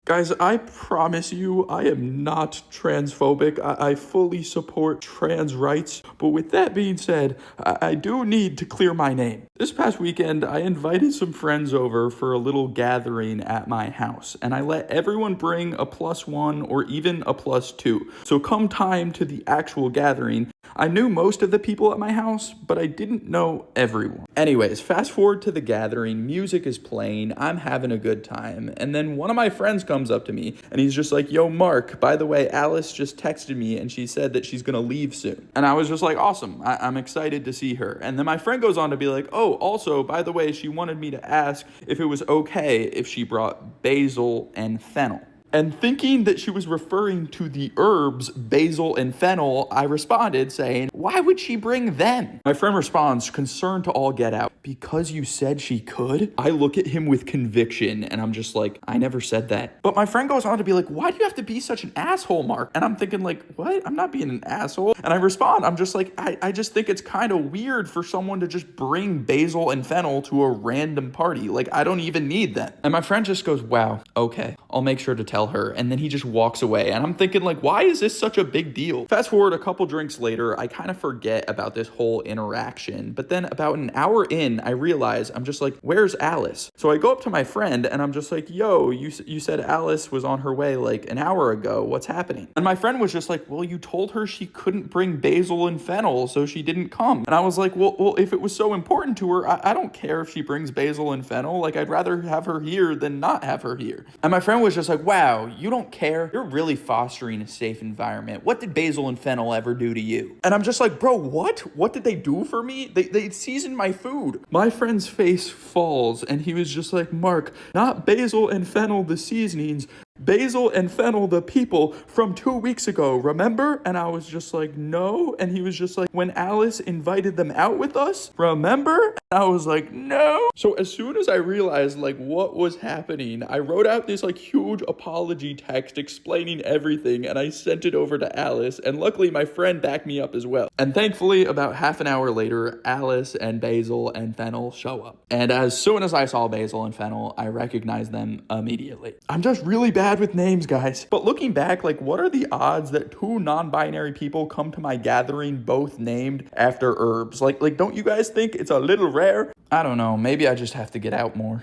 Guys, I promise you, I am not transphobic. I fully support trans rights. But with that being said, I do need to clear my name. This past weekend, I invited some friends over for a little gathering at my house, and I let everyone bring a +1 or even a +2. So come time to the actual gathering, I knew most of the people at my house, but I didn't know everyone. Anyways, fast forward to the gathering, music is playing, I'm having a good time, and then one of my friends comes up to me and he's just like, "Yo, Mark, by the way, Alice just texted me and she said that she's gonna leave soon." And I was just like, awesome, I'm excited to see her. And then my friend goes on to be like, "Oh, also, by the way, she wanted me to ask if it was okay if she brought basil and fennel." And thinking that she was referring to the herbs basil and fennel, I responded saying, "Why would she bring them?" My friend responds, concerned to all get out, "Because you said she could?" I look at him with conviction and I'm just like, I never said that. But my friend goes on to be like, "Why do you have to be such an asshole, Mark?" And I'm thinking like, what? I'm not being an asshole. And I respond, I'm just like, I just think it's kind of weird for someone to just bring basil and fennel to a random party. Like, I don't even need them. And my friend just goes, "Wow, okay, I'll make sure to tell her." And then he just walks away. And I'm thinking like, why is this such a big deal? Fast forward a couple drinks later, I kind of forget about this whole interaction. But then about an hour in, I realize I'm just like, where's Alice? So I go up to my friend and I'm just like, "Yo, you said Alice was on her way like an hour ago. What's happening?" And my friend was just like, "Well, you told her she couldn't bring basil and fennel, so she didn't come." And I was like, well, if it was so important to her, I don't care if she brings basil and fennel. Like, I'd rather have her here than not have her here. And my friend was just like, "Wow, you don't care? You're really fostering a safe environment. What did basil and fennel ever do to you?" And I'm just like, bro, what? What did they do for me? They seasoned my food. My friend's face falls and he was just like, "Mark, not basil and fennel the seasonings, basil and fennel the people from 2 weeks ago, remember?" And I was just like, "No." And he was just like, "When Alice invited them out with us, remember?" And I was like, "No." So as soon as I realized like what was happening, I wrote out this like huge apology text explaining everything and I sent it over to Alice, and luckily my friend backed me up as well. And thankfully about half an hour later, Alice and basil and fennel show up. And as soon as I saw basil and fennel, I recognized them immediately. I'm just really bad with names, guys. But looking back, like, what are the odds that two non-binary people come to my gathering both named after herbs? Like, don't you guys think it's a little rare? I don't know. Maybe I just have to get out more.